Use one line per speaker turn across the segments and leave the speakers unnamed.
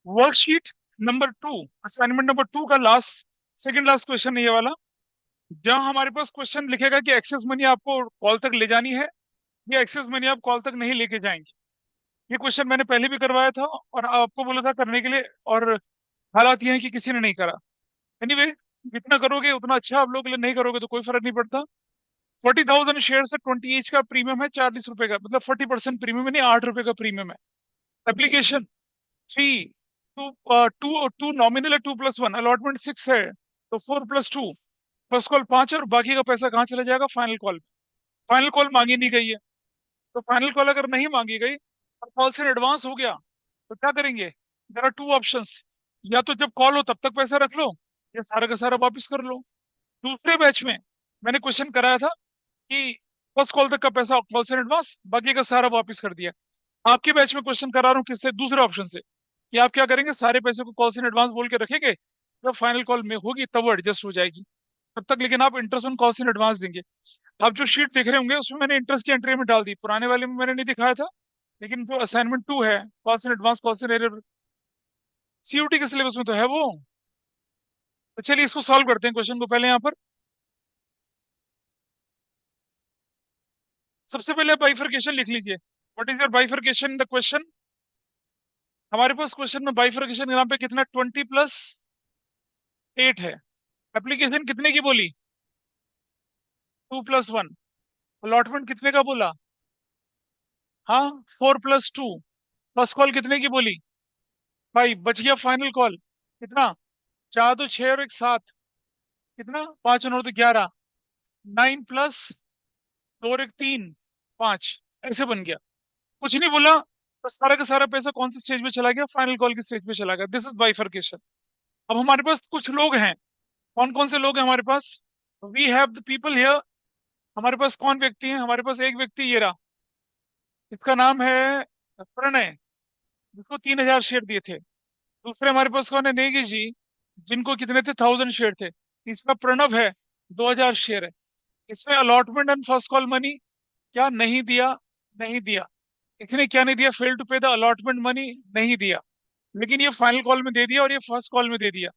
Worksheet number 2, assignment number 2 का last, second last question है ये वाला। जहां हमारे पास क्वेश्चन लिखेगा कि एक्सेस मनी आपको कॉल तक ले जानी है या एक्सेस मनी आप कॉल तक नहीं लेके जाएंगे। ये क्वेश्चन मैंने पहले भी करवाया था और आपको बोला था करने के लिए, और हालात ये है कि किसी ने नहीं करा। एनीवे, जितना करोगे उतना अच्छा आप लोगों के लिए, नहीं करोगे तो कोई फर्क नहीं पड़ता। 40,000 शेयर से 20 एच का प्रीमियम है 40 रुपए का, मतलब 40% प्रीमियम है, नहीं 8 रुपए का प्रीमियम है। एप्लीकेशन 3, टू टू नॉमिनल है, 2+1 अलॉटमेंट 6 है, तो 4+2। फर्स्ट कॉल 5 है और बाकी का पैसा कहाँ चला जाएगा? Final call. फाइनल कॉल मांगी नहीं गई है, तो फाइनल कॉल अगर नहीं मांगी गई और कॉल से एडवांस हो गया तो क्या करेंगे? There are two options. या तो जब कॉल हो तब तक पैसा रख लो, या सारा का सारा वापस कर लो। दूसरे बैच में मैंने क्वेश्चन कराया था कि फर्स्ट कॉल तक का पैसा कॉल से एडवांस, बाकी का सारा वापस कर दिया। आपके बैच में क्वेश्चन करा रहा हूँ किससे? दूसरे ऑप्शन से, कि आप क्या करेंगे, सारे पैसे को कॉल से एडवांस बोल के रखेंगे, जब फाइनल कॉल में होगी तब वो एडजस्ट हो जाएगी। तब तक लेकिन आप इंटरेस्ट ऑन कॉल से एडवांस देंगे। आप जो शीट देख रहे होंगे उसमें मैंने इंटरेस्ट की एंट्री में डाल दी, पुराने वाले में मैंने नहीं दिखाया था। लेकिन जो असाइनमेंट 2 है, कॉल से एडवांस, कॉल से सीयूटी के सिलेबस में तो है वो। तो चलिए इसको सॉल्व करते हैं क्वेश्चन को पहले यहाँ पर। सबसे पहले बाइफरकेशन लिख लीजिए। What is your bifurcation in the question? हमारे पास क्वेश्चन में बाइफरकेशन यहाँ पे कितना, 20+8 है। एप्लीकेशन कितने की बोली? 2+1। अलॉटमेंट कितने का बोला? हाँ, 4+2। फर्स्ट कॉल कितने की बोली? 5। बच गया फाइनल कॉल कितना? 4 तो 6 और एक 7, कितना? 5 और 9 तो 11। 9+2 और एक 3, 5। ऐसे बन गया। कुछ नहीं बोला, तो सारा का सारा पैसा कौन से स्टेज में चला गया? फाइनल कॉल के स्टेज में चला गया। This is bifurcation. अब हमारे पास कुछ लोग हैं। कौन कौन से लोग हैं हमारे पास? We have the people here. हमारे पास कौन व्यक्ति है? हमारे पास एक व्यक्ति ये रहा, इसका नाम है प्रणय, जिसको 3,000 शेयर दिए थे। दूसरे हमारे पास कौन है? नेगी जी, जिनको कितने थे? 1,000 शेयर थे। तीसरा प्रणव है, 2,000 शेयर है। इसमें allotment and first call money क्या नहीं दिया? नहीं दिया। इसने क्या नहीं दिया? फेल टू पे द अलॉटमेंट मनी नहीं दिया। लेकिन ये फाइनल कॉल में दे दिया और ये फर्स्ट कॉल में दे दिया।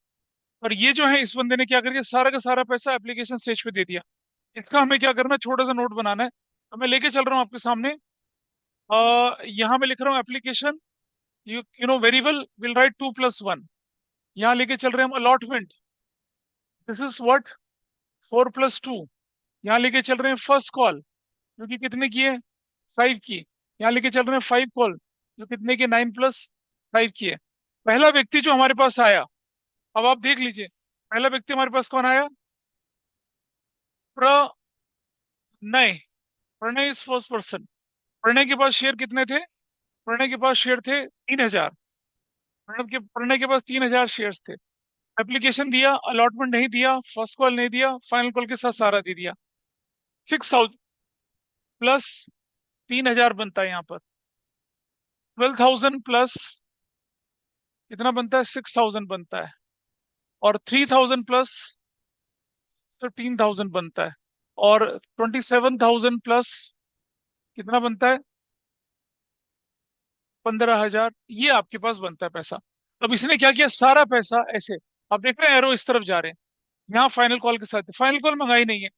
और ये जो है, इस बंदे ने क्या करके सारा का सारा पैसा एप्लीकेशन स्टेज पे दे दिया। इसका हमें क्या करना है? छोटा सा नोट बनाना है। तो मैं लेके चल रहा हूँ आपके सामने। यहाँ मैं लिख रहा हूँ application, you know variable will write 2+1। यहाँ लेके चल रहे हैं हम अलॉटमेंट, दिस इज व्हाट, 4+2। यहाँ लेके चल रहे हैं फर्स्ट कॉल, जो कि कितने की है? 5 की। यहाँ लेके चल रहे हैं 5 कॉल, जो कितने के? 9+5 की है। पहला व्यक्ति जो हमारे पास आया, अब आप देख लीजिए, पहला व्यक्ति हमारे पास कौन आया? Pranay. Pranay is first person. Pranay के पास शेयर कितने थे? प्रणय के पास शेयर थे 3,000। प्रणय के पास 3,000 शेयर थे। एप्लीकेशन दिया, अलॉटमेंट नहीं दिया, फर्स्ट कॉल नहीं दिया, फाइनल कॉल के साथ सारा दे दिया। 6,000 प्लस 3,000 बनता है यहाँ पर। 12,000 प्लस कितना बनता है? 6,000 बनता है। और 3,000 प्लस 15,000 बनता है। और 27,000 प्लस कितना बनता है? 15,000। ये आपके पास बनता है पैसा। अब इसने क्या किया? सारा पैसा ऐसे, आप देख रहे हैं एरो इस तरफ जा रहे हैं, यहाँ फाइनल कॉल के साथ। फाइनल कॉल मंगाई नहीं है,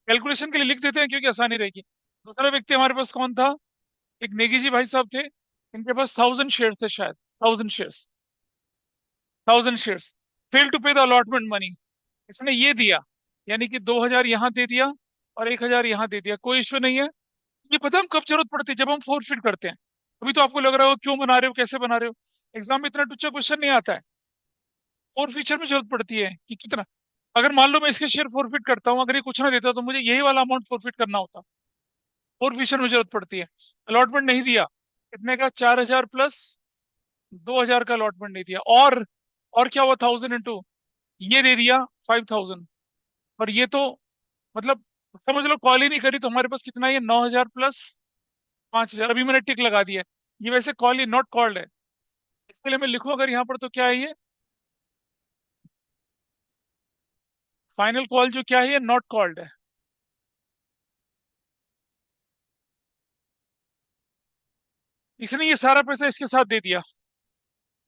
कैलकुलेशन के लिए लिख देते हैं क्योंकि आसानी रहेगी। दूसरा व्यक्ति हमारे पास कौन था? एक नेगी जी भाई साहब थे, इनके पास 1,000 शेयर थे शायद। 1,000 शेयर्स, 1,000 शेयर्स। फेल टू पे द अलॉटमेंट मनी, इसने ये दिया, यानी कि 2,000 यहाँ दे दिया और 1,000 यहाँ दे दिया। कोई इश्यू नहीं है। ये पता है हम कब जरूरत पड़ती है? जब हम फोरफिट करते हैं। अभी तो आपको लग रहा हो क्यों बना रहे हो, कैसे बना रहे हो। एग्जाम में इतना टुच्चा क्वेश्चन नहीं आता है। फोरफिचर में जरूरत पड़ती है कि कितना, अगर मान लो मैं इसके शेयर फोरफिट करता हूँ, अगर ये कुछ ना देता तो मुझे यही वाला अमाउंट फोरफिट करना होता। फोरफिचर में जरूरत पड़ती है। अलॉटमेंट नहीं दिया, कितने का? 4,000 प्लस 2,000 का अलॉटमेंट नहीं दिया। और क्या हुआ? 1,000 इंटू ये दे दिया 5,000। और ये तो मतलब समझ लो कॉल ही नहीं करी, तो हमारे पास कितना है? ये 9,000 प्लस 5,000। अभी मैंने टिक लगा दिया है। ये वैसे कॉल, ये नॉट कॉल्ड है। इसके लिए मैं लिखूं अगर यहाँ पर, तो क्या है ये? फाइनल कॉल जो क्या है, ये नॉट कॉल्ड है। इसने ये सारा पैसा इसके साथ दे दिया।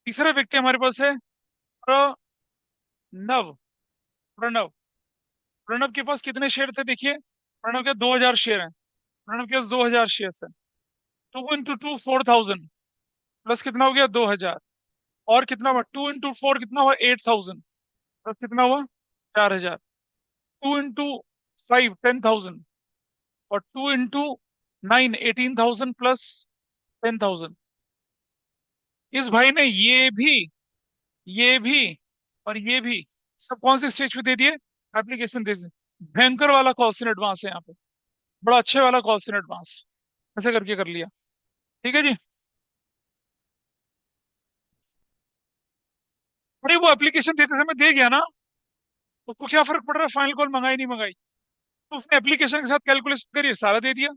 तीसरा व्यक्ति हमारे पास है प्रणव। प्रणव। प्रणव के पास कितने शेयर थे देखिए, प्रणव के 2000 शेयर हैं। प्रणव के पास 2000 शेयर है। 2 इंटू 2 4000, प्लस कितना हो गया 2000, और कितना हुआ 2 इंटू 4 कितना हुआ 8000, प्लस कितना हुआ 4000। 2 इंटू 5 10,000, और 2 इंटू 9 18,000 प्लस 10,000। इस भाई ने ये भी और ये भी सब कौन से स्टेज पे दे दिए, एप्लीकेशन दे दिए। भयंकर वाला कॉल्स इन एडवांस है यहाँ पे, बड़ा अच्छे वाला कॉल्स इन एडवांस, ऐसे करके कर लिया। ठीक है जी। अरे वो एप्लीकेशन देते समय दे गया ना, उसको क्या फर्क पड़ रहा है फाइनल कॉल मंगाई नहीं मंगाई। तो उसने एप्लीकेशन के साथ कैलकुलेशन करिए, सारा दे दिया।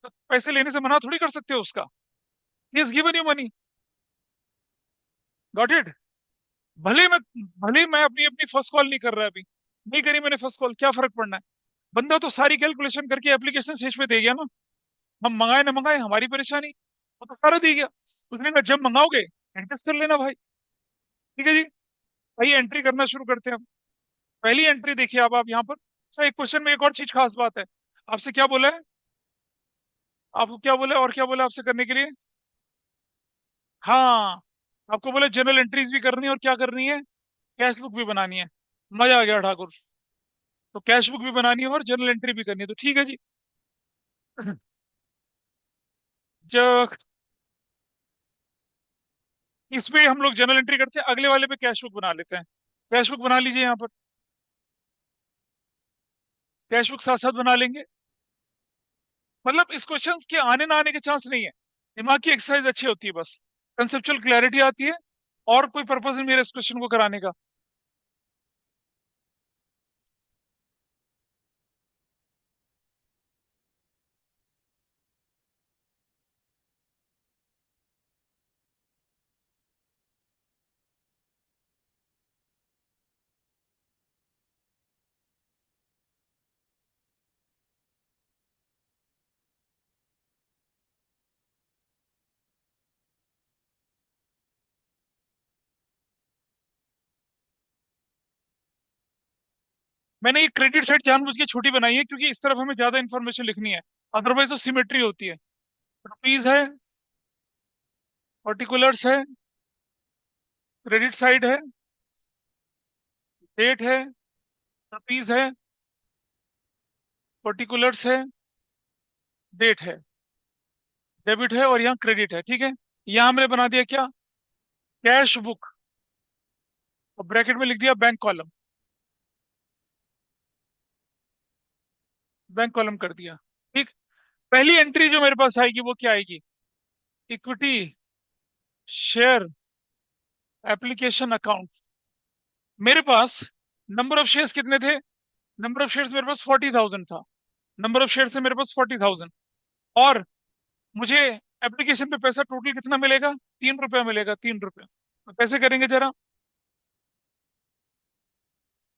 तो पैसे लेने से मना थोड़ी कर सकते हो उसका। He is given you money. Got it. भले ही मैं अपनी अपनी फर्स्ट कॉल नहीं कर रहा अभी, नहीं करी मैंने फर्स्ट कॉल, क्या फर्क पड़ना है। बंदा तो सारी कैलकुलेशन करके एप्लीकेशन स्टेज पे दे गया ना। हम मंगाए ना मंगाए हमारी परेशानी, वो तो सारा दे गया। उसने कहा जब मंगाओगे एडजस्ट कर लेना भाई। ठीक है जी। भाई एंट्री करना शुरू करते हैं हम। पहली एंट्री देखिए आप यहाँ पर। सर एक क्वेश्चन में एक और चीज खास बात है। आपसे क्या बोला है, आपको क्या बोला है और क्या बोला आपसे करने के लिए। हाँ, आपको बोले जनरल एंट्रीज भी करनी है और क्या करनी है, कैश बुक भी बनानी है। मजा आ गया ठाकुर। तो कैश बुक भी बनानी है और जनरल एंट्री भी करनी है, तो ठीक है जी। जो इसमें हम लोग जनरल एंट्री करते हैं, अगले वाले पे कैश बुक बना लेते हैं। कैश बुक बना लीजिए यहाँ पर। कैश बुक साथ साथ बना लेंगे। मतलब इस क्वेश्चन के आने ना आने के चांस नहीं है। दिमाग की एक्सरसाइज अच्छी होती है बस, कंसेप्चुअल क्लैरिटी आती है। और कोई पर्पज नहीं मेरे इस क्वेश्चन को कराने का। मैंने ये क्रेडिट साइड जानबूझ के छोटी बनाई है क्योंकि इस तरफ हमें ज्यादा इंफॉर्मेशन लिखनी है। अदरवाइज तो सिमेट्री होती है। रुपीज है, पर्टिकुलर्स है, क्रेडिट साइड है, डेट है, रुपीज है, पर्टिकुलर्स है, डेट है, डेबिट है और यहाँ क्रेडिट है। ठीक है। यहाँ हमने बना दिया क्या, कैश बुक, और ब्रैकेट में लिख दिया बैंक कॉलम। बैंक कॉलम कर दिया। ठीक। पहली एंट्री जो मेरे पास आएगी वो क्या आएगी, इक्विटी शेयर एप्लीकेशन अकाउंट। मेरे पास नंबर ऑफ शेयर्स कितने थे, नंबर ऑफ शेयर्स मेरे पास 40,000 था। नंबर ऑफ शेयर्स है मेरे पास 40,000। और मुझे एप्लीकेशन पे पैसा टोटल कितना मिलेगा, 3 रुपया मिलेगा, 3 रुपया। तो कैसे करेंगे जरा।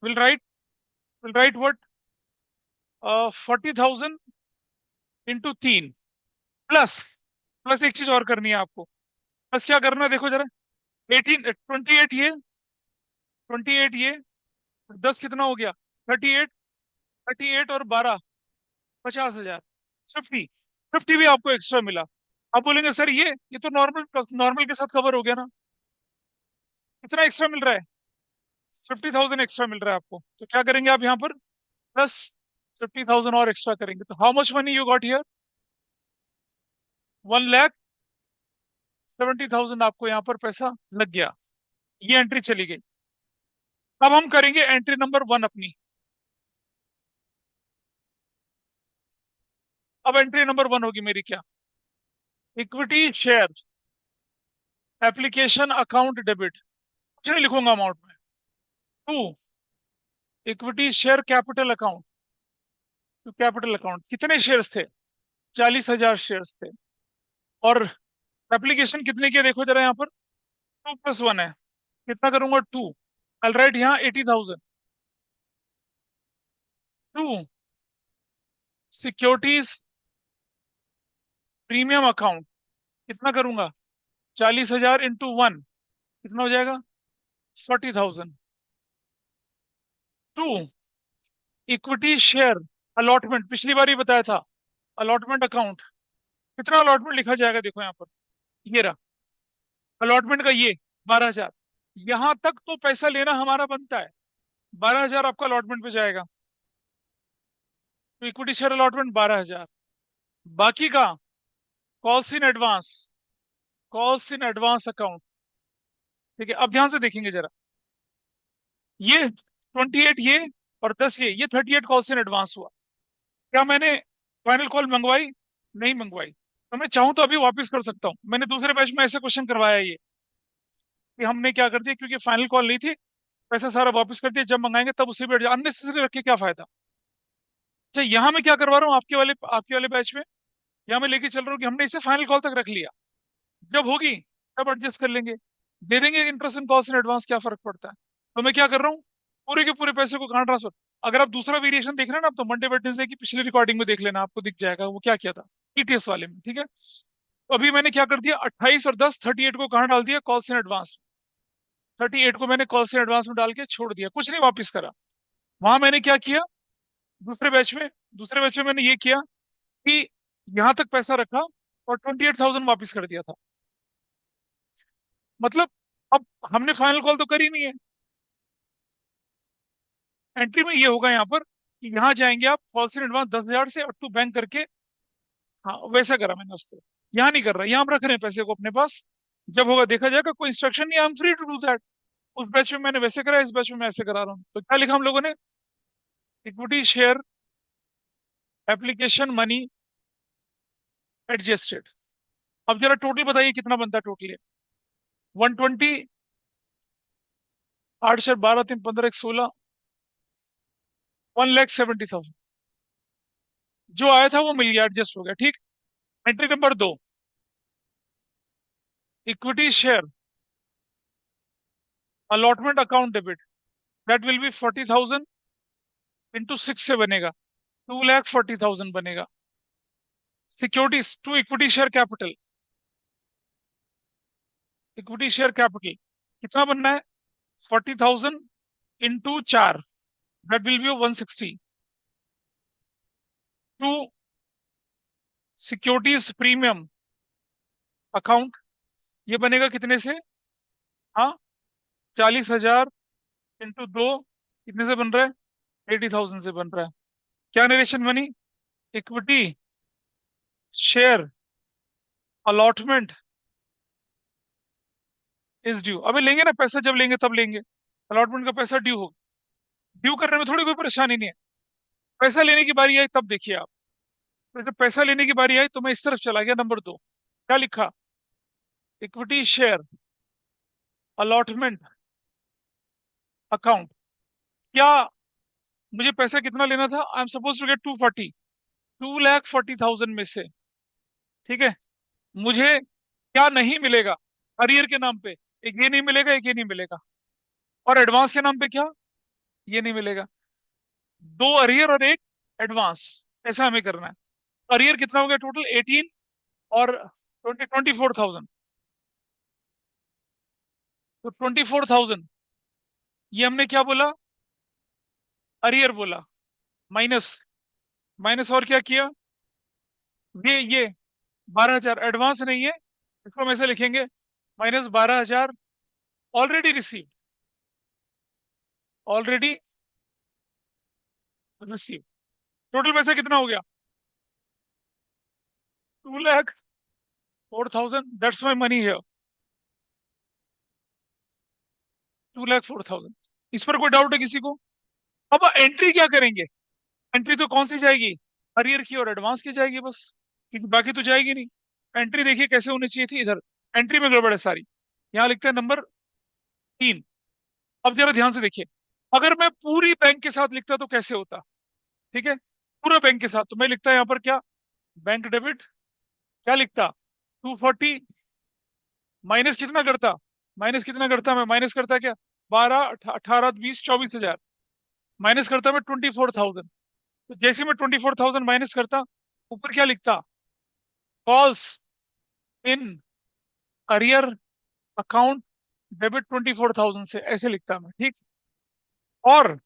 Will write, will write what, 40,000 into 3, plus, plus एक चीज और करनी है आपको। प्लस क्या करना है देखो जरा, 28 ये, 28 ये, 10 कितना हो गया, 38, 38 और 12, 50,000। 50, 50 भी आपको एक्स्ट्रा मिला। आप बोलेंगे सर ये तो नॉर्मल नॉर्मल के साथ कवर हो गया ना। कितना एक्स्ट्रा मिल रहा है, 50,000 एक्स्ट्रा मिल रहा है आपको। तो क्या करेंगे आप यहाँ पर, प्लस 50,000 और एक्स्ट्रा करेंगे। तो how much money you got here, 1,70,000 आपको यहाँ पर पैसा लग गया। ये एंट्री चली गई। अब हम करेंगे एंट्री नंबर 1 अपनी। अब एंट्री नंबर 1 होगी मेरी क्या, equity share application account debit. कुछ नहीं लिखूंगा अमाउंट में। 2, इक्विटी शेयर कैपिटल अकाउंट। तो कैपिटल अकाउंट कितने शेयर्स थे, 40,000 शेयर्स थे। और एप्लीकेशन कितने के देखो जरा यहाँ पर, 2+1 है। कितना करूंगा 2, आई राइट यहाँ 80,000। 2, सिक्योरिटीज प्रीमियम अकाउंट। कितना करूंगा, 40,000 इंटू 1, कितना हो जाएगा? 40,000। टू, इक्विटी शेयर अलॉटमेंट, पिछली बार ही बताया था, अलॉटमेंट अकाउंट। कितना अलॉटमेंट लिखा जाएगा देखो यहाँ पर, ये रहा अलॉटमेंट का, ये 12,000। यहां तक तो पैसा लेना हमारा बनता है, 12,000 आपका अलॉटमेंट पे जाएगा। तो इक्विटी शेयर अलॉटमेंट 12,000, बाकी का calls in advance, calls in advance account. ठीक है, अब ध्यान से देखेंगे जरा, ये 28 ये, और 10 ये 38 कॉल्स इन एडवांस हुआ। क्या मैंने फाइनल कॉल मंगवाई? नहीं मंगवाई। तो मैं चाहूं तो अभी वापस कर सकता हूं। मैंने दूसरे बैच में ऐसे क्वेश्चन करवाया ये, कि हमने क्या कर दिया, क्योंकि फाइनल कॉल नहीं थी, पैसा सारा वापस कर दिया, जब मंगाएंगे तब उसे भी अननेसेसरी रख के क्या फायदा। अच्छा, यहाँ मैं क्या करवा रहा हूँ आपके वाले बैच में, यहाँ मैं लेके चल रहा हूँ कि हमने इसे फाइनल कॉल तक रख लिया, जब होगी तब एडजस्ट कर लेंगे, दे देंगे interest in cost in advance, क्या फर्क पड़ता है। तो मैं क्या कर रहा हूँ, पूरे के पूरे पैसे को कहाँ ट्रांसफर। अगर आप दूसरा वेरिएशन देख रहे हैं ना, तो मंडे वेडनेसडे की पिछली रिकॉर्डिंग में देख लेना, आपको दिख जाएगा वो क्या किया था ईटीएस वाले में। ठीक है, तो अभी मैंने क्या कर दिया, 28 और 10, 38 को कहाँ डाल दिया, कॉल्स इन एडवांस। 38 को मैंने कॉल्स इन एडवांस में डाल के छोड़ दिया, कुछ नहीं वापिस करा। वहां मैंने क्या किया, दूसरे बैच में मैंने ये किया कि यहां तक पैसा रखा और 28,000 वापिस कर दिया था। मतलब अब हमने फाइनल कॉल तो करी नहीं है। एंट्री में ये होगा यहाँ पर कि यहाँ जाएंगे आप, कॉल्स इन एडवांस 10,000 से अप टू बैंक करके। हाँ, वैसा करा मैंने उससे, यहाँ नहीं कर रहा, यहाँ हम रख रहे हैं पैसे को अपने पास, जब होगा देखा जाएगा, कोई इंस्ट्रक्शन नहीं, I am free to do that. उस बैच में मैंने वैसे करा, इस बैच में मैं ऐसे करा रहा हूँ। तो क्या लिखा हम लोगों ने, equity share application money adjusted. अब जरा टोटल बताइए कितना बनता है टोटल, 120, 8 4 12 3 15 1 16, 1,70,000 जो आया था वो मिल गया, एडजस्ट हो गया। ठीक। Entry number 2, equity share allotment account debit, that will be 40,000 into 6 से बनेगा, 2,40,000 बनेगा। Securities to equity share capital, equity share capital कितना बनना है, 40,000 into 4, that will be 160। To securities premium account, ये बनेगा कितने से, हाँ, 40,000 इंटू 2, कितने से बन रहा है, 80,000 से बन रहा है। क्या नरेशन बनी, equity share allotment is due. अबे लेंगे ना पैसा, जब लेंगे तब लेंगे, अलॉटमेंट का पैसा ड्यू हो, ड्यू करने में थोड़ी कोई परेशानी नहीं है। पैसा लेने की बारी आई तब देखिए आप, तो जब पैसा लेने की बारी आई तो मैं इस तरफ चला गया, नंबर 2 क्या लिखा, इक्विटी शेयर अलॉटमेंट अकाउंट। क्या मुझे पैसा कितना लेना था, I am suppose to get 240, 2,40,000 में से, ठीक है, मुझे क्या नहीं मिलेगा अरियर के नाम पे, एक ये नहीं मिलेगा, एक ये नहीं मिलेगा, और एडवांस के नाम पे क्या, ये नहीं मिलेगा। दो अरियर और एक एडवांस, ऐसा हमें करना है। अरियर कितना हो गया टोटल, 18 और 24,000, तो 24,000 ये हमने क्या बोला, अरियर बोला, माइनस, माइनस और क्या किया, ये 12,000 एडवांस नहीं है, इसको हम ऐसे लिखेंगे, minus 12,000 already receive, already receive. Total पैसा कितना हो गया, 2,04,000, दैट्स माई मनी है, 2,04,000। इस पर कोई डाउट है किसी को? अब एंट्री क्या करेंगे, एंट्री तो कौन सी जाएगी, अरियर की और एडवांस की जाएगी बस, क्योंकि बाकी तो जाएगी नहीं। एंट्री देखिए कैसे होनी चाहिए थी, इधर एंट्री में गड़बड़ है सारी। यहाँ लिखते हैं नंबर 3। अब जरा ध्यान से देखिए, अगर मैं पूरी बैंक के साथ लिखता तो कैसे होता, ठीक है, पूरा बैंक के साथ, तो मैं लिखता यहाँ पर क्या, बैंक डेबिट, क्या लिखता, 240, माइनस कितना करता, माइनस कितना करता, मैं माइनस करता क्या, 12 18 20 24,000, माइनस करता मैं 24,000। तो जैसे मैं 24,000 माइनस करता, ऊपर क्या लिखता, calls in arrear account debit 24,000 से, ऐसे लिखता मैं, ठीक। और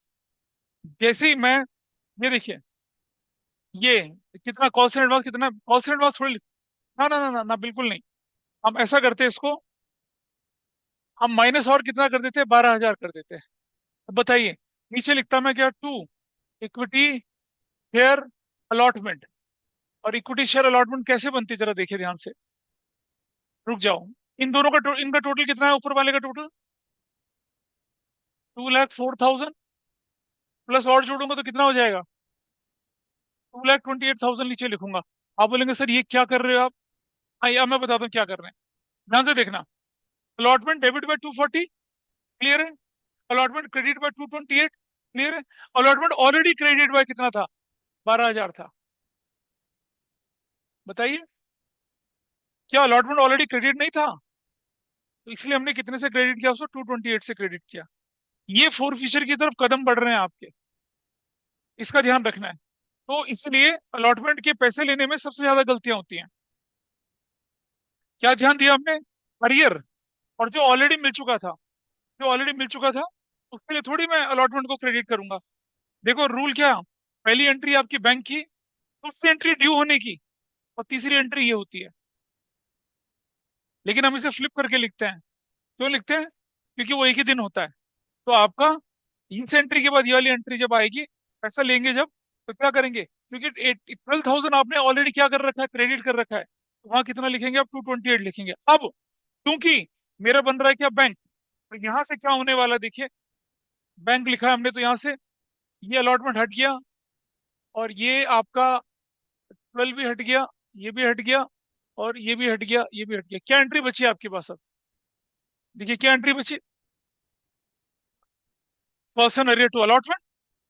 जैसे ही मैं, ये देखिए, ये कितना कॉल सेंटर एडवांस, कितना कॉल सेंटर एडवांस थोड़ी ना ना ना ना ना, बिल्कुल नहीं। हम ऐसा करते हैं इसको, हम माइनस और कितना कर देते हैं, 12,000 कर देते हैं। अब बताइए, नीचे लिखता मैं क्या, टू इक्विटी शेयर अलॉटमेंट। और इक्विटी शेयर अलॉटमेंट कैसे बनती है, जरा देखिए ध्यान से। रुक जाओ, इन दोनों का इनका टोटल कितना है, ऊपर वाले का टोटल 2,04,000, प्लस और जोड़ूंगा तो कितना हो जाएगा, 2,28,000 नीचे लिखूंगा। आप बोलेंगे सर ये क्या कर रहे हो आप। हाँ, या मैं बताता हूँ क्या कर रहे हैं, ध्यान से देखना। अलॉटमेंट डेबिट बाय 240, क्लियर है। अलॉटमेंट क्रेडिट बाय 228, क्लियर है। अलॉटमेंट ऑलरेडी क्रेडिट बाय कितना था, 12,000 था। बताइए, क्या अलॉटमेंट ऑलरेडी क्रेडिट नहीं था, तो इसलिए हमने कितने से क्रेडिट किया, उसको 228 से क्रेडिट किया। ये फोर फिशर की तरफ कदम बढ़ रहे हैं आपके, इसका ध्यान रखना है। तो इसलिए अलॉटमेंट के पैसे लेने में सबसे ज्यादा गलतियां होती हैं। क्या ध्यान दिया हमने, अरियर, और जो ऑलरेडी मिल चुका था, जो ऑलरेडी मिल चुका था, उसके लिए थोड़ी मैं अलॉटमेंट को क्रेडिट करूंगा। देखो रूल क्या, पहली एंट्री आपकी बैंक की, दूसरी एंट्री ड्यू होने की, और तीसरी एंट्री ये होती है। लेकिन हम इसे फ्लिप करके लिखते हैं। क्यों लिखते हैं, क्योंकि वो एक ही दिन होता है। तो आपका इस एंट्री के बाद ये वाली एंट्री जब आएगी, पैसा लेंगे जब, तो क्या करेंगे, क्योंकि 12,000 आपने ऑलरेडी क्या कर रखा है, क्रेडिट कर रखा है, तो वहां कितना लिखेंगे आप, 228 लिखेंगे। अब क्योंकि मेरा बन रहा है क्या, बैंक, तो यहाँ से क्या होने वाला है, देखिए, बैंक लिखा है हमने, तो यहाँ से ये अलॉटमेंट हट गया, और ये आपका 12 भी हट गया, ये भी हट गया, और ये भी हट गया, ये भी हट गया। क्या एंट्री बची है आपके पास अब, देखिए क्या एंट्री बची, पर्सन अरियर टू अलॉटमेंट,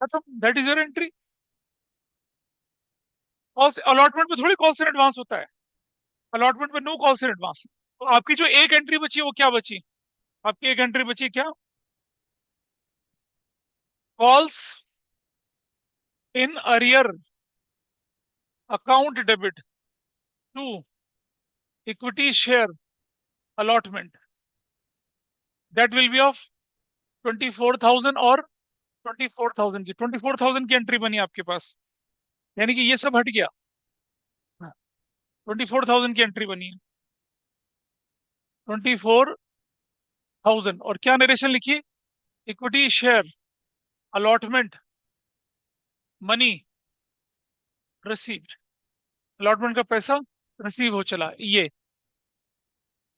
खत्म, that is your entry. Allotment में थोड़ी कॉल्स इन एडवांस होता है, अलॉटमेंट में नो कॉल्स इन एडवांस। तो आपकी जो एक एंट्री बची है वो क्या बची, आपकी एक एंट्री बची क्या, calls in arrear account debit to equity share allotment, that will be of 24,000 और 24,000 की, 24,000 की एंट्री बनी आपके पास, यानी कि ये सब हट गया। 24,000 की एंट्री बनी है, 24,000, और क्या नरेशन लिखी, equity share allotment money received, allotment का पैसा रिसीव हो चला, ये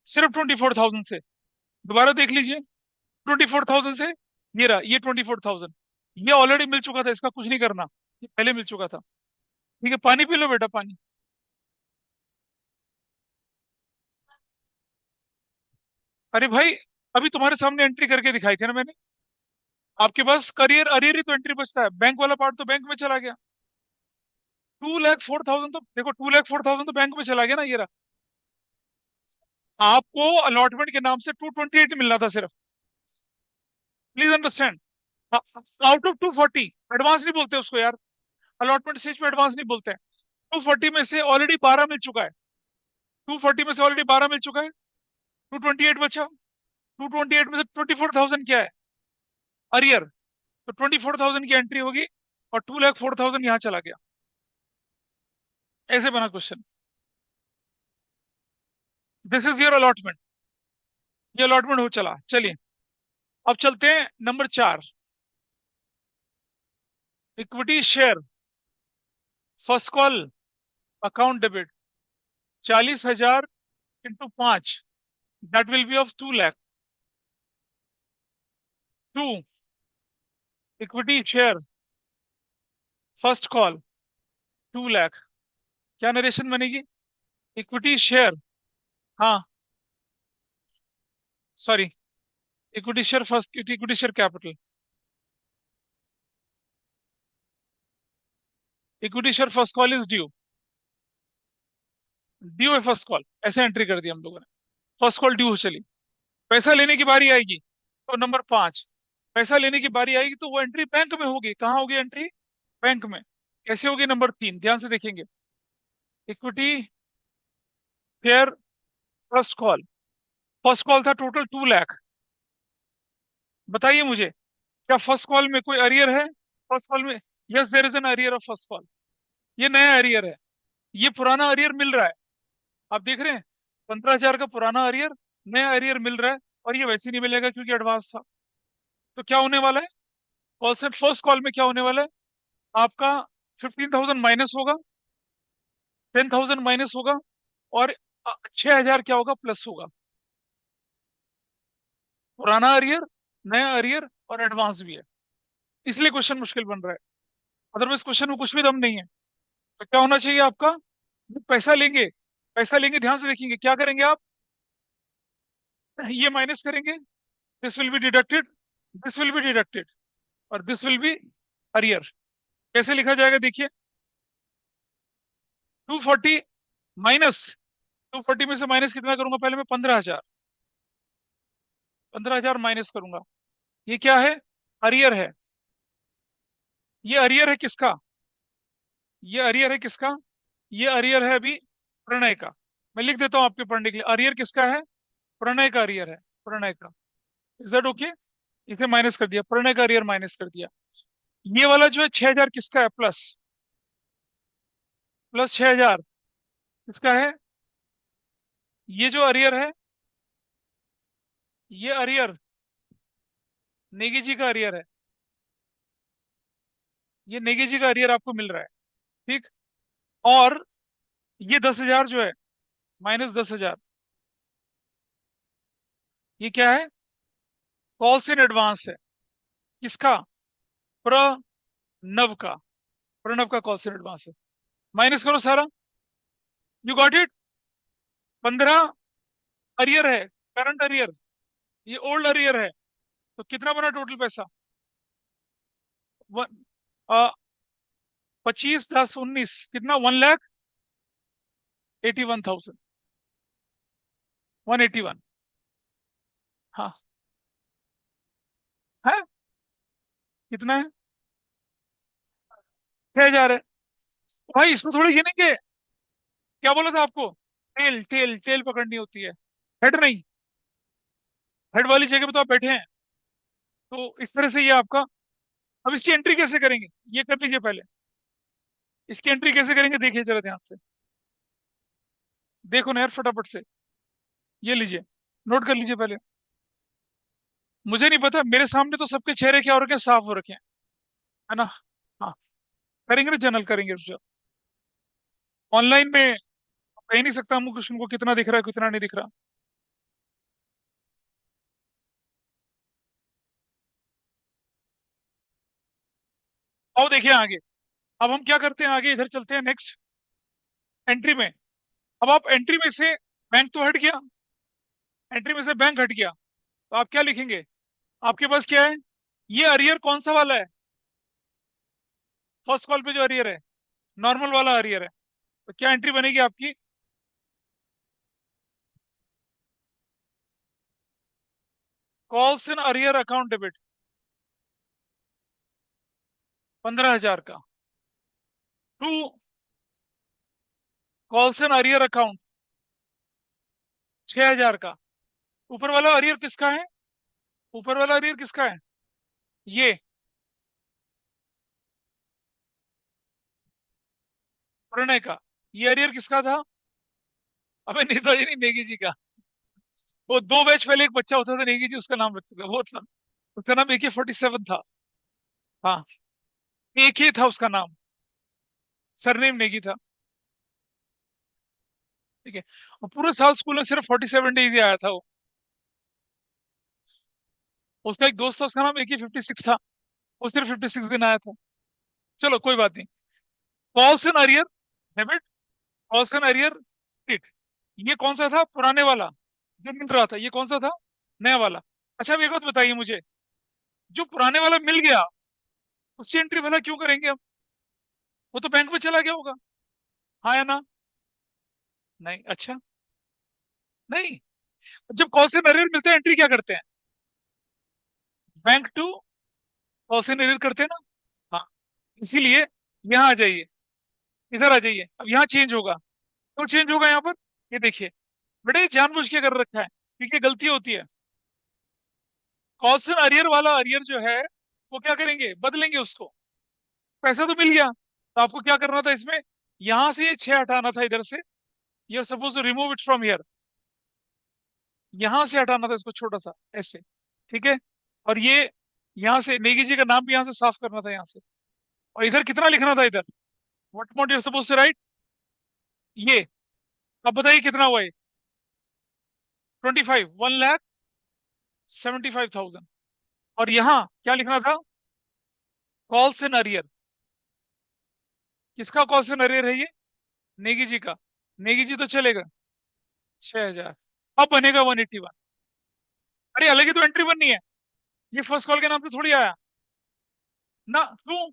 सिर्फ 24,000 से। दोबारा देख लीजिए, 24,000 से, ये रहा, ये 24,000, ये ऑलरेडी मिल चुका था, इसका कुछ नहीं करना, ये पहले मिल चुका था। ठीक है, पानी पी लो बेटा, पानी। अरे भाई, अभी तुम्हारे सामने एंट्री करके दिखाई थी ना मैंने, आपके पास करियर अरियर ही तो एंट्री बचता है, बैंक वाला पार्ट तो बैंक में चला गया। 2,04,000 तो देखो, 2,04,000 तो बैंक में चला गया ना, ये रहा। आपको अलॉटमेंट के नाम से 228 मिलना था सिर्फ, please understand. Out of 240, advance नहीं बोलते उसको यार, अलॉटमेंट स्टेज में एडवांस नहीं बोलते हैं। 240 में से ऑलरेडी 12 मिल चुका है, 240 में से ऑलरेडी 12 मिल चुका है, 228 बचा। 228 में से 24,000 क्या है, अरियर, तो 24,000 की एंट्री होगी, और 2,04,000 यहाँ चला गया। ऐसे बना question, this is your allotment, ये अलॉटमेंट हो चला। चलिए, अब चलते हैं number 4, equity share first call account debit, 40,000 into 5, that will be of 2 lakh. To equity share first call 2 lakh, क्या नरेशन बनेगी, इक्विटी शेयर, हाँ sorry, equity share first, equity share capital, equity share first call is due, due है first call, ऐसे entry कर दी हम लोगों ने, फर्स्ट कॉल ड्यू हो चली। पैसा लेने की बारी आएगी, तो नंबर 5, पैसा लेने की बारी आएगी तो वो एंट्री बैंक में होगी, कहाँ होगी एंट्री, बैंक में। कैसे होगी, नंबर 3, ध्यान से देखेंगे, equity share first call, first call था टोटल 2 लाख, बताइए मुझे, क्या फर्स्ट कॉल में कोई अरियर है? फर्स्ट कॉल में yes there is an arrear of first call. ये नया अरियर है, ये पुराना अरियर मिल रहा है। आप देख रहे हैं, 15,000 का पुराना अरियर, नया अरियर मिल रहा है। और ये वैसे नहीं मिलेगा क्योंकि एडवांस था। तो क्या होने वाला है? कॉल से फर्स्ट कॉल में क्या होने वाला है? आपका 15,000 माइनस होगा, 10,000 माइनस होगा, और 6,000 क्या होगा? प्लस होगा। पुराना अरियर, नया अरियर और एडवांस भी है, इसलिए क्वेश्चन मुश्किल बन रहा है। अदरवाइज क्वेश्चन में कुछ भी दम नहीं है। तो क्या होना चाहिए आपका? जो पैसा लेंगे, पैसा लेंगे, ध्यान से देखेंगे क्या करेंगे आप। ये माइनस करेंगे, this will be deducted, this will be deducted, और दिस विल बी अरियर। कैसे लिखा जाएगा देखिए। 240 माइनस, 240 में से माइनस कितना करूंगा? पहले मैं 15,000, 15,000 माइनस करूंगा। ये क्या है? अरियर है। ये अरियर है किसका? ये अरियर है किसका? ये अरियर है अभी प्रणय का। मैं लिख देता हूं आपके पढ़ने के लिए, अरियर किसका है? प्रणय का अरियर है, प्रणय का। Is that okay? इसे माइनस कर दिया, प्रणय का अरियर माइनस कर दिया। ये वाला जो है 6,000 किसका है? प्लस, प्लस 6,000 किसका है? ये जो अरियर है, ये अरियर नेगी जी का अरियर है। ये नेगी जी का अरियर आपको मिल रहा है, ठीक। और ये 10,000 जो है, माइनस 10,000, ये क्या है? कॉल्स इन एडवांस है। किसका? प्रणव का। प्रणव का कॉल्स इन एडवांस है। माइनस करो सारा। You got it? 15 अरियर है, करंट अरियर, ये ओल्ड अरियर है। तो कितना बना टोटल पैसा? वन, 25 10 19 कितना? 1,81,000, 181। हाँ, है कितना है? 6,000 है। भाई इसमें थोड़ी गिनेंगे। क्या बोला था आपको? टेल टेल टेल पकड़नी होती है, हेड नहीं। हेड वाली जगह पे तो आप बैठे हैं। तो इस तरह से ये आपका। अब इसकी एंट्री कैसे करेंगे, ये कर लीजिए पहले। इसकी एंट्री कैसे करेंगे देखिए जरा ध्यान से। देखो ना यार फटाफट से, ये लीजिए, नोट कर लीजिए पहले। मुझे नहीं पता, मेरे सामने तो सबके चेहरे क्या हो रखे हैं? साफ हो रखे हैं, है ना? हाँ, करेंगे ना, जनरल करेंगे। ऑनलाइन में कह नहीं सकता हम कुछ, उनको कितना दिख रहा है कितना नहीं दिख रहा। आओ देखिए आगे। अब हम क्या करते हैं आगे, इधर चलते हैं नेक्स्ट एंट्री में। अब आप एंट्री में से बैंक तो हट गया, एंट्री में से बैंक हट गया, तो आप क्या लिखेंगे? आपके पास क्या है? ये अरियर कौन सा वाला है? फर्स्ट कॉल पे जो अरियर है, नॉर्मल वाला अरियर है। तो क्या एंट्री बनेगी आपकी? Calls in arrear account debit, 15,000 का। To calls in arrear account, 6,000 का। ऊपर वाला अरियर किसका है? ऊपर वाला अरियर किसका है? ये प्रणय का। ये अरियर किसका था? अबे नेताजी नहीं, नेगी जी का। वो 2 बैच पहले एक बच्चा होता था नेगी जी, उसका नाम रखता था, वो था। उसका नाम AK-47 था। हाँ, एक ही था उसका नाम, सरनेम नेगी था। ठीक है। और पूरे साल स्कूल में सिर्फ 47 डेज ही आया था वो। उसका एक दोस्त था, उसका नाम AK-56 था, वो सिर्फ 56 दिन आया था। चलो कोई बात नहीं। Calls an arrear debit, calls an arrear credit. ये कौन सा था? पुराने वाला जो मिल रहा था। ये कौन सा था? नया वाला। अच्छा अब एक बात बताइए मुझे, जो पुराने वाला मिल गया, उसकी एंट्री भला क्यों करेंगे हम? वो तो बैंक में चला गया होगा। हाँ या ना? नहीं, अच्छा। नहीं, जब कॉल से अरियर मिलते हैं एंट्री क्या करते हैं? बैंक टू कॉल से अरियर करते हैं ना। हाँ, इसीलिए यहाँ आ जाइए, इधर आ जाइए। अब यहाँ चेंज होगा। तो चेंज होगा यहाँ पर, ये देखिए। बेटा ये जानबूझ के कर रखा है, क्योंकि गलती होती है। कॉल्स एंड अरियर वाला अरियर जो है वो क्या करेंगे, बदलेंगे उसको। पैसा तो मिल गया, तो आपको क्या करना था इसमें, यहां से ये 6 हटाना था इधर से। You are suppose to remove it from here, यहां से हटाना था इसको छोटा सा ऐसे, ठीक है। और ये यहाँ से नेगी जी का नाम भी यहाँ से साफ करना था यहाँ से। और इधर कितना लिखना था इधर, what amount you suppose to write, ये। अब बताइए कितना हुआ ये, 25, 1,75,000। और यहाँ क्या लिखना था, कॉल्स एंड अरियर। किसका कॉल्स एंड अरियर है ये, नेगी जी का। नेगी जी तो चलेगा 6,000। अब बनेगा 181। अरे अलग ही तो एंट्री बननी है, ये फर्स्ट कॉल के नाम पे थोड़ी आया ना, क्यों।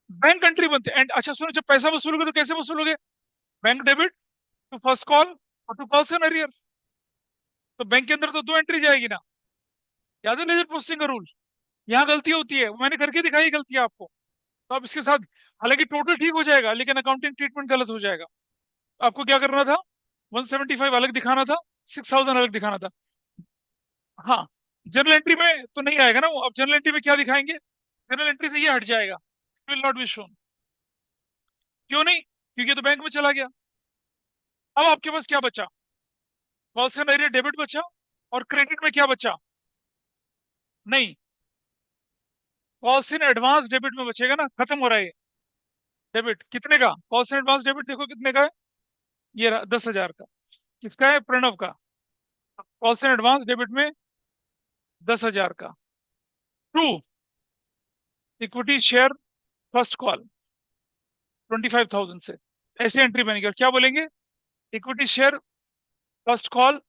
बैंक एंट्री बनते हैं। अच्छा सुनो, जब पैसा वसूलोगे तो कैसे वसूलोगे, bank debit to first call और टू कॉल्स एंड अरियर। तो बैंक के अंदर तो दो एंट्री जाएगी ना, याद है लेजर प्रोसेसिंग का रूल। यहाँ गलती होती है, मैंने करके दिखाई गलती आपको। तो आप इसके साथ, हालांकि टोटल ठीक हो जाएगा लेकिन अकाउंटिंग ट्रीटमेंट गलत हो जाएगा। आपको क्या करना था, 175 अलग दिखाना था, 6,000 अलग दिखाना था। हाँ, जनरल एंट्री में तो नहीं आएगा ना वो। अब जनरल एंट्री में क्या दिखाएंगे, जनरल एंट्री से ये हट जाएगा, विल नॉट बी शोन। क्यों नहीं, क्योंकि ये तो बैंक में चला गया। अब आपके पास क्या बचा, कॉल्स एंड एरिया डेबिट बचा, और क्रेडिट में क्या बचा, नहीं, कॉल्स इन एडवांस डेबिट में बचेगा ना, खत्म हो रहा है ये डेबिट। कितने का कॉल्स इन एडवांस डेबिट, देखो कितने का है, ये 10,000 का। किसका है, प्रणव का। कॉल्स इन एडवांस डेबिट में 10,000 का। To equity share first call 25,000 से, ऐसी एंट्री बनेगी। और क्या बोलेंगे, equity share first call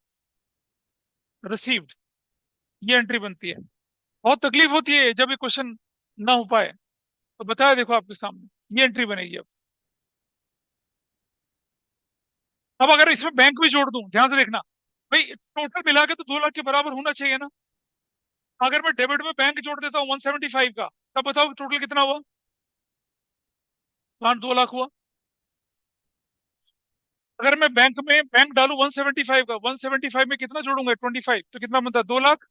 received, ये एंट्री बनती है। बहुत तकलीफ होती है जब ये क्वेश्चन ना हो पाए, तो बताया देखो आपके सामने, ये एंट्री बनेगी। अब अगर इसमें बैंक भी जोड़ दूं, ध्यान से देखना भाई, टोटल मिला के तो 2 लाख के बराबर होना चाहिए ना। अगर मैं डेबिट में बैंक जोड़ देता हूँ 175 का, तब बताओ टोटल कितना हुआ, 2 लाख हुआ। अगर मैं बैंक में बैंक डालू 175 का, 175 में कितना जोड़ूंगा, 25, तो कितना बनता है, 2 लाख,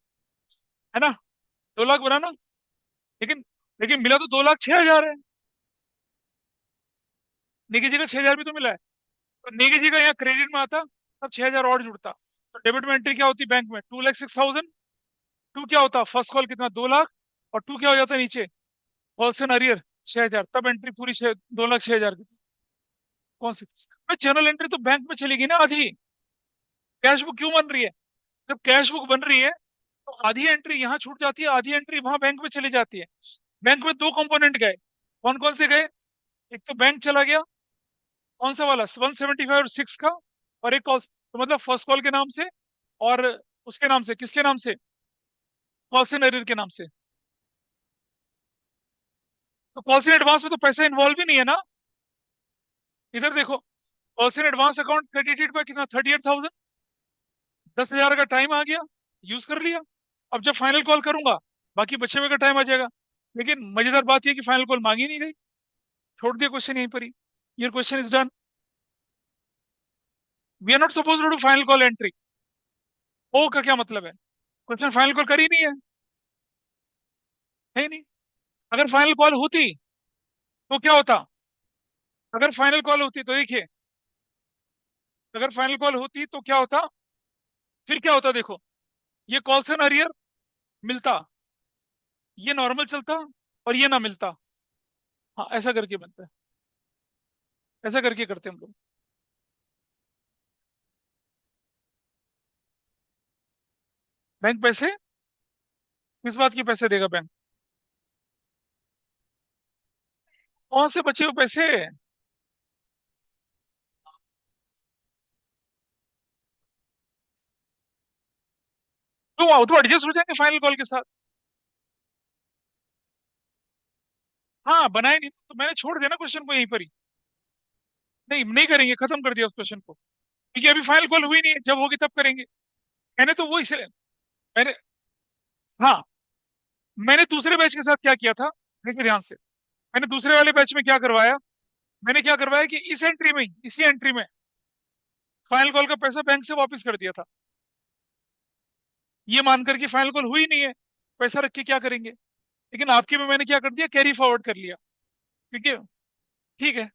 है ना। 2 लाख बना ना। लेकिन लेकिन मिला तो 2,06,000 है। नेगी जी का 6,000 भी तो मिला है। तो नेगी जी का यहाँ क्रेडिट में आता, तब 6,000 और जुड़ता। तो डेबिट में एंट्री क्या होती बैंक में, 2,06,000। टू क्या होता, फर्स्ट कॉल कितना, 2 लाख। और टू क्या हो जाता नीचे, कॉल्स एंड अरियर 6,000, तब एंट्री पूरी 2,06,000 की। कौन सी, मैं जनरल एंट्री तो बैंक में चलेगी ना आधी। कैश बुक क्यों बन रही है, जब कैश बुक बन रही है तो आधी एंट्री यहाँ छूट जाती है, आधी एंट्री वहां बैंक में चली जाती है। बैंक में दो कंपोनेंट गए, कौन कौन से गए, एक तो बैंक चला गया, कौन सा वाला, 175 और 6 का। और एक कॉल, तो मतलब फर्स्ट कॉल के नाम से, और उसके नाम से, किसके नाम से, कॉल्स एंड अरियर के नाम से। तो कॉल्स इन एडवांस में तो पैसा इन्वॉल्व ही नहीं है ना। इधर देखो, calls in advance account credited bye कितना, 38,000। 10,000 का टाइम आ गया, यूज कर लिया। अब जब फाइनल कॉल करूंगा, बाकी बचे हुए का टाइम आ जाएगा। लेकिन मजेदार बात यह कि फाइनल कॉल मांगी नहीं गई, छोड़ दिया क्वेश्चन यहीं पर ही। Your question is done, we are not suppose to do final call entry. ओ का क्या मतलब है, क्वेश्चन फाइनल कॉल करी नहीं है ही नहीं। अगर फाइनल कॉल होती तो क्या होता, अगर फाइनल कॉल होती तो देखिए, अगर फाइनल कॉल होती तो क्या होता, फिर क्या होता देखो, ये कॉल्स एंड अरियर मिलता, ये नॉर्मल चलता, और ये ना मिलता। हाँ ऐसा करके बनता है, ऐसा करके करते हैं हम लोग। बैंक पैसे, किस बात के पैसे देगा बैंक, कौन से बचे हुए पैसे। तो एडजस्ट हो जाएंगे फाइनल कॉल के साथ। हाँ बनाए नहीं तो मैंने छोड़ दिया ना क्वेश्चन को यहीं पर ही। नहीं नहीं करेंगे, खत्म कर दिया उस क्वेश्चन को, क्योंकि अभी फाइनल कॉल हुई नहीं है, जब होगी तब करेंगे। मैंने तो वो इसे, मैंने, हाँ, मैंने दूसरे बैच के साथ क्या किया था, देखिए ध्यान से। मैंने दूसरे वाले बैच में क्या करवाया, मैंने क्या करवाया कि इस एंट्री में ही, इसी एंट्री में फाइनल कॉल का पैसा बैंक से वापस कर दिया था। ये मान करके फाइनल कॉल हुई नहीं है, पैसा रख के क्या करेंगे। लेकिन आपके में मैंने क्या कर दिया, कैरी फॉरवर्ड कर लिया। ठीक है, ठीक है।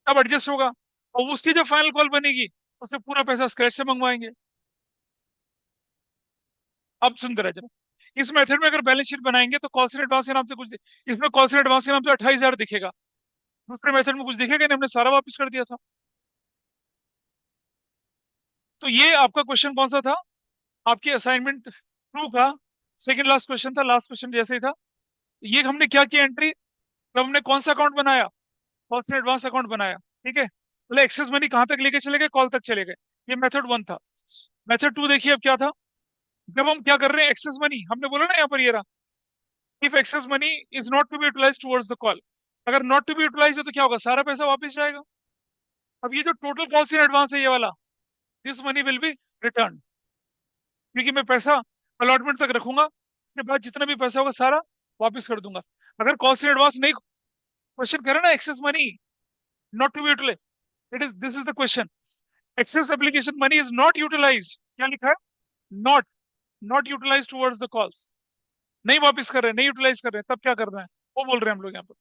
अब एडजस्ट होगा, और उसकी जो फाइनल कॉल बनेगी उससे पूरा पैसा स्क्रैच से मंगवाएंगे। अब सुनते रहे जरा, इस मेथड में अगर बैलेंस शीट बनाएंगे तो कॉस्ट एडवांस के नाम से कुछ इसमें कॉस्ट एडवांस के नाम से 28,000 दिखेगा। दूसरे मेथड में कुछ दिखेगा नहीं, हमने सारा वापस कर दिया था। तो ये आपका क्वेश्चन कौन सा था, आपके असाइनमेंट टू का सेकंड लास्ट क्वेश्चन था, लास्ट क्वेश्चन जैसे ही था। ये हमने क्या किया एंट्री, तो हमने कौन सा अकाउंट बनाया, कॉस्ट एडवांस अकाउंट बनाया। ठीक है, बोले एक्सेस मनी कहाँ तक लेके चले गए, कॉल तक चले गए। ये मेथड वन था। मेथड टू देखिए अब क्या था। जब हम क्या कर रहे हैं, एक्सेस मनी हमने बोला ना यहाँ पर, ये रहा, if excess money is not to be utilise towards the call. अगर नॉट टू बी यूटिलाइज है तो क्या होगा, सारा पैसा वापस जाएगा। अब ये जो टोटल कॉल्स इन एडवांस है ये वाला, this money will be return, क्योंकि मैं पैसा अलॉटमेंट तक रखूंगा, उसके बाद जितना भी पैसा होगा सारा वापस कर दूंगा। अगर कॉल्स इन एडवांस नहीं, क्वेश्चन करे ना excess money not to be utilise, it is this is the question, excess application money is not utilise, क्या लिखा है, not, not utilise towards the calls, नहीं वापस कर रहे हैं, नहीं यूटिलाइज कर रहे हैं, तब क्या करना है, वो बोल रहे हैं हम लोग यहाँ पर,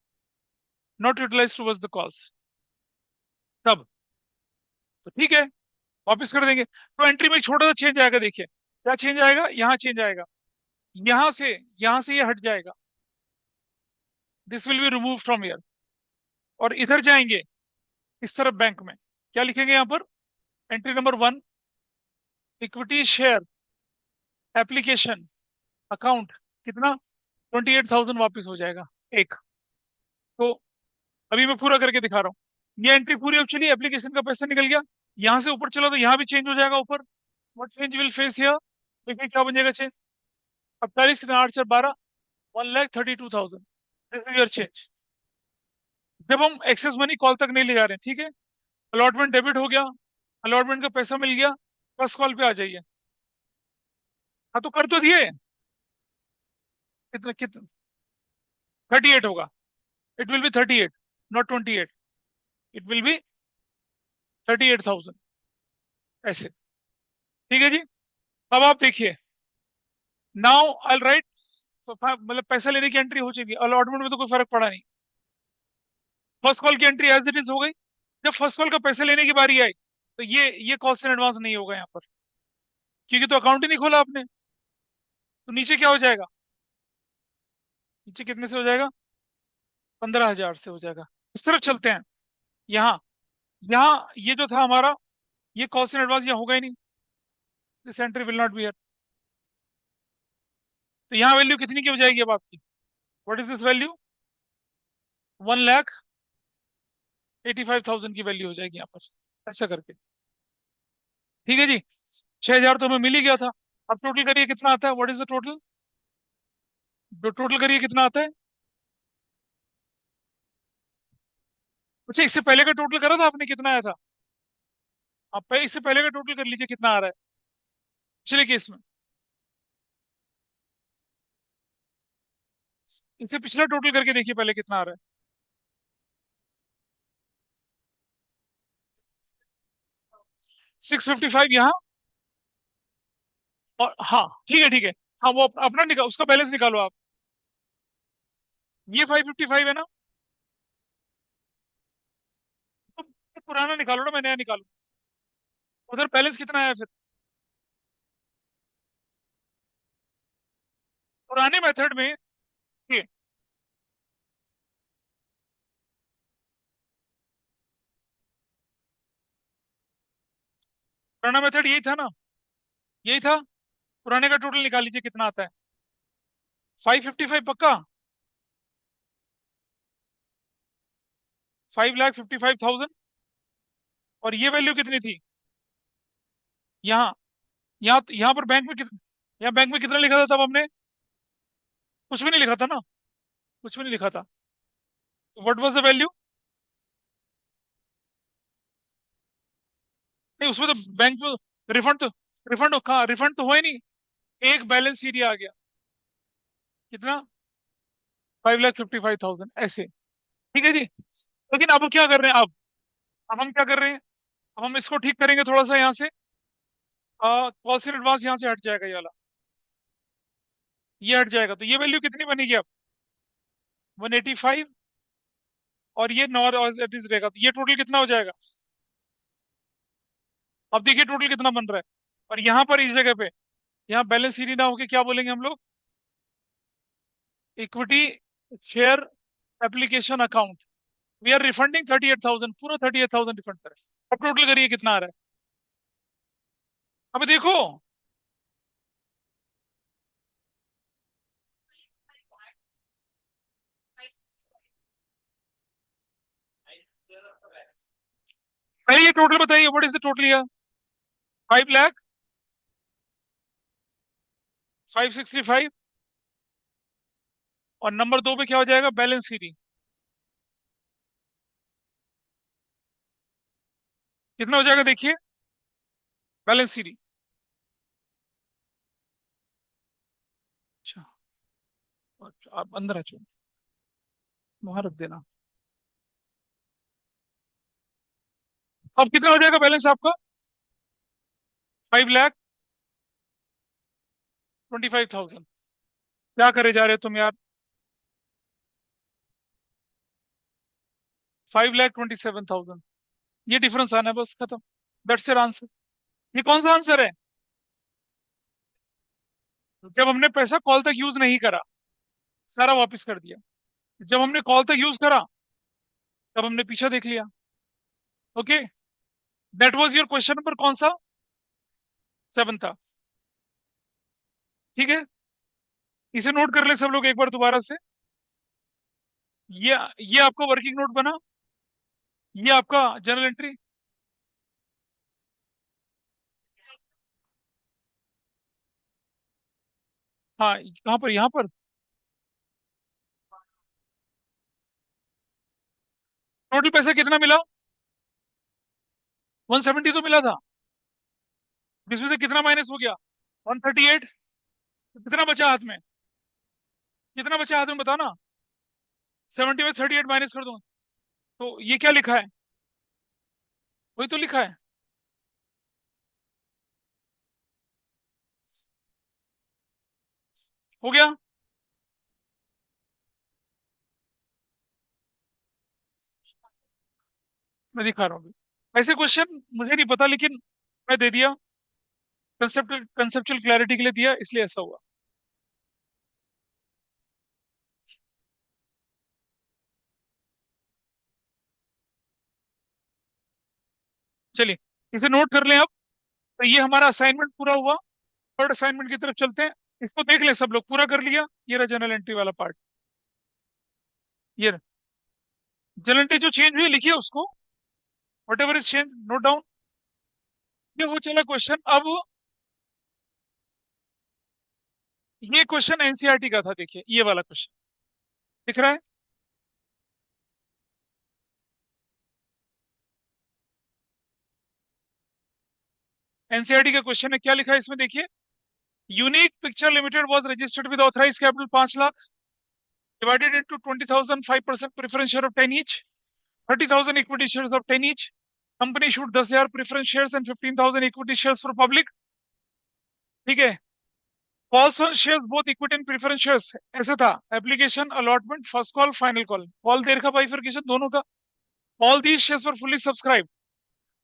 not utilise towards the calls, तब तो ठीक है, वापस कर देंगे। तो एंट्री में एक छोटा सा चेंज आएगा, देखिए क्या चेंज आएगा, यहाँ चेंज आएगा, यहां से यहां से ये हट जाएगा, this will be remove from here, और इधर जाएंगे इस तरफ बैंक में, क्या लिखेंगे यहाँ पर, entry number one, equity share application account, कितना, 28,000 वापस हो जाएगा एक। तो अभी मैं पूरा करके दिखा रहा हूँ, ये एंट्री पूरी अब चली, एप्लीकेशन का पैसा निकल गया, यहाँ से ऊपर चला तो यहाँ भी चेंज हो जाएगा ऊपर, what change will face here, देखिए क्या बन जाएगा चेंज, अब 40 कितना, 8 4 12, 1,32,000, दिस इज योर चेंज। जब हम एक्सेस मनी कॉल तक नहीं ले जा रहे हैं, ठीक है, अलॉटमेंट डेबिट हो गया, अलॉटमेंट का पैसा मिल गया, फर्स्ट कॉल पे आ जाइए। हाँ तो कर तो दिए, कितना कितना, 38 होगा, it will be 38, not 28, it will be 38,000, ऐसे। ठीक है जी, अब आप देखिए, नाउ आई राइट, मतलब पैसा लेने की एंट्री हो चुकी है, अलॉटमेंट में तो कोई फर्क पड़ा नहीं, फर्स्ट कॉल की एंट्री एज इट इज हो गई। जब फर्स्ट कॉल का पैसा लेने की बारी आई तो ये कॉस्ट इन एडवांस नहीं होगा यहाँ पर, क्योंकि तो अकाउंट ही नहीं खोला आपने। तो नीचे क्या हो जाएगा, नीचे कितने से हो जाएगा, 15,000 से हो जाएगा। इस तरफ चलते हैं, यहाँ, यहाँ ये जो था हमारा, ये कॉस्ट इन एडवांस यहाँ होगा ही नहीं, this entry will not be here. तो यहाँ वैल्यू कितनी की हो जाएगी अब आपकी, व्हाट इज दिस वैल्यू, 1,85,000 की वैल्यू हो जाएगी यहाँ पर, ऐसा करके। ठीक है जी, 6,000 तो हमें मिल ही गया था। अब टोटल करिए कितना आता है, what is the total, total करिए कितना आता है। अच्छा, इससे पहले का टोटल करा था आपने, कितना आया था, आप इससे पहले का टोटल कर लीजिए कितना आ रहा है पिछले केस में, इससे पिछला टोटल करके देखिए पहले कितना आ रहा है। 655 यहाँ, और हाँ ठीक है ठीक है, हाँ वो अपना निकाल, उसका बैलेंस निकालो आप, ये 555 है ना, तो पुराना निकालो ना, मैं नया निकालू, उधर बैलेंस कितना आया फिर, पुराने मेथड में ये, पुराना मेथड यही था ना, यही था, पुराने का टोटल निकाल लीजिए कितना आता है, 555 पक्का, 5,55,000, और ये वैल्यू कितनी थी, यहाँ, यहाँ पर बैंक में कितना, यहाँ बैंक में कितना लिखा था तब हमने, कुछ भी नहीं लिखा था ना, कुछ भी नहीं लिखा था, व्हाट वाज द वैल्यू, नहीं उसमें तो बैंक में रिफंड तो, रिफंड कहाँ, रिफंड तो हुआ ही नहीं, एक बैलेंस सीडी आ गया, कितना, 5,55,000, ऐसे। ठीक है जी, लेकिन अब क्या कर रहे हैं, अब हम क्या कर रहे हैं, अब हम इसको ठीक करेंगे थोड़ा सा यहाँ से, कॉल सेल एडवांस यहाँ से हट जाएगा, ये वाला, ये हट जाएगा, तो ये वैल्यू कितनी बनेगी अब? 185, और ये नॉर एट इज रहेगा, तो ये टोटल कितना हो जाएगा? अब देखिए टोटल कितना बन रहा है। और यहाँ पर इस जगह पे, यहाँ बैलेंस शीट ना होके क्या बोलेंगे हम लोग? Equity share application account. We are refunding 38,000, पूरा 38,000 रिफंड करें। अब टोटल करिए कितना आ रहा है। अब देखो, पहले ये टोटल बताइए, what is the total year? 5 lakh 565, और नंबर 2 पे क्या हो जाएगा? Balance sheet. कितना हो जाएगा देखिए, बैलेंस शीट। अच्छा, अच्छा, आप अंदर आ जाओ, वहां रख देना। अब कितना हो जाएगा बैलेंस आपका? 5,25,000। क्या करे जा रहे हो तुम यार? 5,27,000, ये डिफरेंस आना है, बस खत्म। That's your answer. ये कौन सा आंसर है? जब हमने पैसा कॉल तक यूज नहीं करा, सारा वापस कर दिया। जब हमने कॉल तक यूज करा, तब हमने पीछा देख लिया। Okay, that was your question number कौन सा? 7 था। ठीक है, इसे नोट कर ले सब लोग एक बार दोबारा से। ये आपका वर्किंग नोट बना, ये आपका जर्नल एंट्री। हाँ, कहाँ पर? यहाँ पर टोटल पैसा कितना मिला? 170 तो मिला था, जिसमें से कितना माइनस हो गया? 138। कितना बचा हाथ में? कितना बचा हाथ में बताओ ना। 70 में 38 माइनस कर दो, तो ये क्या लिखा है? वही तो लिखा है। हो गया। मैं दिखा रहा हूँ अभी। ऐसे क्वेश्चन मुझे नहीं पता, लेकिन मैं दे दिया, कंसेप्चुअल क्लैरिटी के लिए दिया, इसलिए ऐसा हुआ। चलिए, इसे नोट कर लें अब। तो ये हमारा असाइनमेंट पूरा हुआ। थर्ड असाइनमेंट की तरफ चलते हैं। इसको देख ले सब लोग, पूरा कर लिया? ये रहा जनरल एंट्री वाला पार्ट। ये जनरल एंट्री जो चेंज हुई लिखिए उसको, what ever is change note down. ये वो चला क्वेश्चन। अब ये क्वेश्चन एनसीईआरटी का था, देखिए ये वाला क्वेश्चन दिख रहा है। एनसीईआरटी का क्वेश्चन है, क्या लिखा है इसमें देखिए। Unique picture limited was registered with authorise capital 5 lakh, divided into 20,000, 5% preference share of 10 each, 30,000 equity shares of 10 each. Company issued 10,000 preference shares and 15,000 equity shares for public. ठीक है, calls on shares both equity and preference shares, ऐसे था। Application allotment first call final call, call देर का bifurcation दोनों का। All these shares were fully subscribe,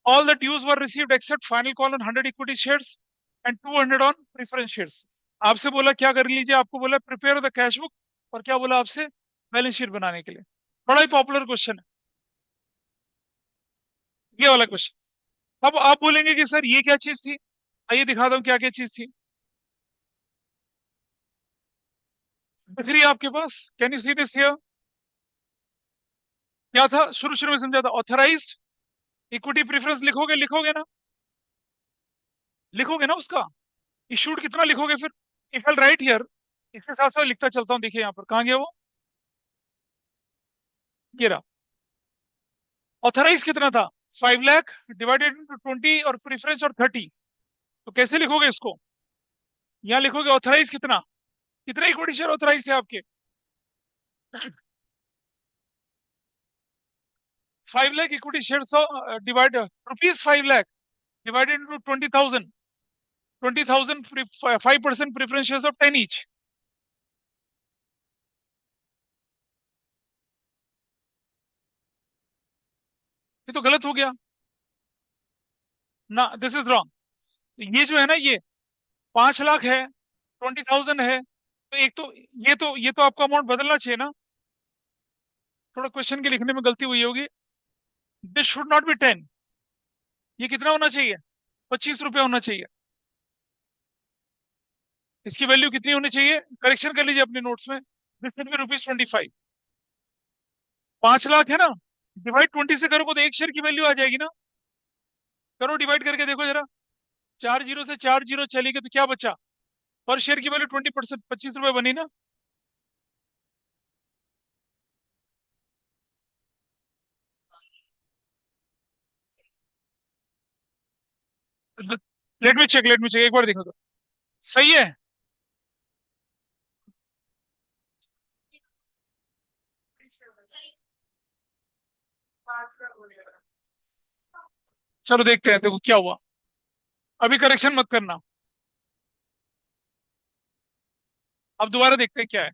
all the dues were received except final call on 100 equity shares and 200 on preference shares. आपसे बोला क्या कर लीजिए, आपको बोला प्रिपेयर द कैश बुक, और क्या बोला आपसे? बैलेंस शीट बनाने के लिए। बड़ा ही पॉपुलर क्वेश्चन है ये वाला क्वेश्चन। अब आप बोलेंगे कि सर ये क्या चीज थी? आइए दिखा दो क्या क्या चीज थी। दिख रही है आपके पास? Can you see this here? क्या था? शुरू शुरू में समझा था, ऑथराइज्ड इक्विटी प्रेफरेंस लिखोगे, लिखोगे ना? लिखोगे ना उसका? इशूड कितना लिखोगे फिर? इफ आई राइट हियर, इसके साथ साथ लिखता चलता हूँ, देखिए यहाँ पर कहाँ गया वो, ये रहा। ऑथराइज कितना था? 5 लाख डिवाइडेड इंटू 20, और प्रेफरेंस और 30। तो कैसे लिखोगे इसको? यहाँ लिखोगे ऑथराइज कितना, कितने इक्विटी शेयर ऑथराइज थे आपके? 5 lakh equity share, divide rupees 5 lakh divided into 20,000, 20,000 5% preference shares of 10 each. ये तो गलत हो गया ना, दिस इज रॉन्ग। ये जो है ना, ये 5 लाख है, 20,000 है, तो एक तो ये तो आपका अमाउंट बदलना चाहिए ना। थोड़ा क्वेश्चन के लिखने में गलती हुई होगी। This should not be 10। ये कितना होना चाहिए? 25 रुपया होना चाहिए। इसकी वैल्यू कितनी होनी चाहिए? करेक्शन कर लीजिए अपने नोट्स में। This should be ₹25। 5 लाख है ना, डिवाइड 20 से करोगे तो एक शेयर की वैल्यू आ जाएगी ना। करो डिवाइड करके देखो जरा। 4 जीरो से 4 जीरो चली गई तो क्या बचा? पर शेयर की वैल्यू 20%, 25 रुपए बनी ना। लेट मी चेक एक बार देखो तो। सही है। चलो देखते हैं, देखो क्या हुआ। अभी करेक्शन मत करना। अब दोबारा देखते हैं क्या है।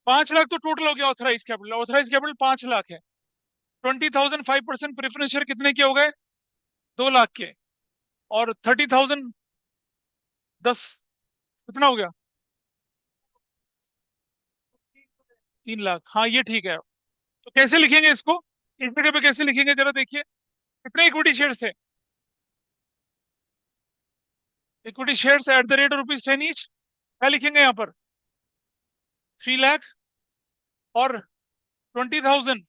5 लाख तो टोटल हो गया ऑथराइज कैपिटल 5 लाख है। 20,000 5% प्रेफरेंस शेयर कितने के हो गए? 2 लाख के। और 30,000 10, कितना हो गया? 3 लाख, हाँ ये ठीक है। तो कैसे लिखेंगे इसको? इस जगह पे कैसे लिखेंगे जरा देखिए। कितने इक्विटी शेयर्स है? Equity shares at the rate ₹10 each. क्या लिखेंगे यहाँ पर? 3 लाख। और 20,000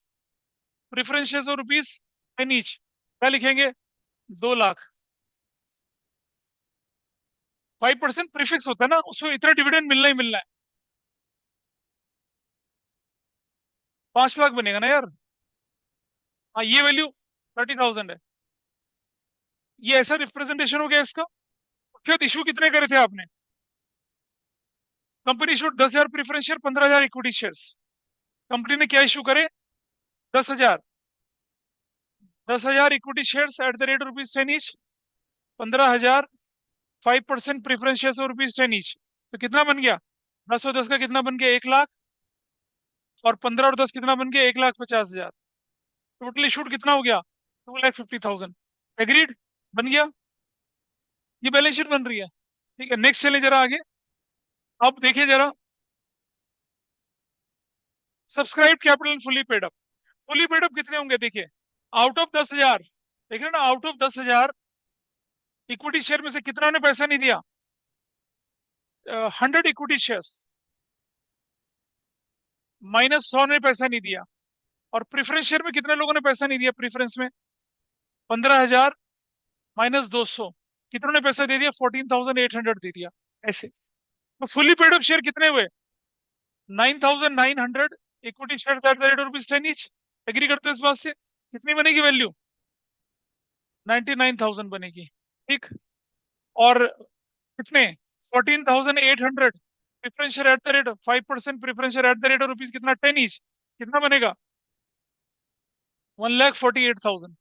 प्रेफरेंस शेयर्स और ₹10 ईच। क्या लिखेंगे? 2 लाख। 5% प्रीफिक्स होता है ना, उसमें इतना डिविडेंड मिलना ही मिलना है। 5 लाख बनेगा ना यार। हाँ ये वैल्यू 30,000 है। ये ऐसा रिप्रेजेंटेशन हो गया इसका। क्या इशू कितने करे थे आपने? Company issue 10,000 preference share, 15,000 equity shares. Company ने क्या इशू करे? 10,000। 10,000 equity shares at the rate ₹10 each. 15,000 5% preference shares और ₹10 ईच। तो कितना बन गया? 10 और 10 का कितना बन गया? 1 लाख। और 15 और 10 कितना बन गया? 1,50,000। टोटल इशूड कितना हो गया? 2,50,000। एग्रीड? बन गया। ये बैलेंस शीट बन रही है। ठीक है, नेक्स्ट चले जरा आगे। अब देखिए जरा, subscribe capital fully paid up. Fully paid up कितने होंगे देखिए। आउट ऑफ 10,000, देख रहे हैं ना, आउट ऑफ 10,000 इक्विटी शेयर में से कितना ने पैसा नहीं दिया? 100 इक्विटी शेयर्स माइनस 100 ने पैसा नहीं दिया। और प्रेफरेंस शेयर में कितने लोगों ने पैसा नहीं दिया? प्रेफरेंस में 15,000 माइनस 200, कितनों ने पैसा दे दिया? 14,800 दे दिया। ऐसे तो फुली पेड अप शेयर कितने हुए? 9,900 equity share at the rate ₹10 each. Agree करते हो इस बात से? कितनी बनेगी वैल्यू? 99,000 बनेगी। ठीक। और कितने? 14,800 preference share at the rate 5% preference share at the rate of rupees कितना? 10 ईच। कितना बनेगा? 1,48,000।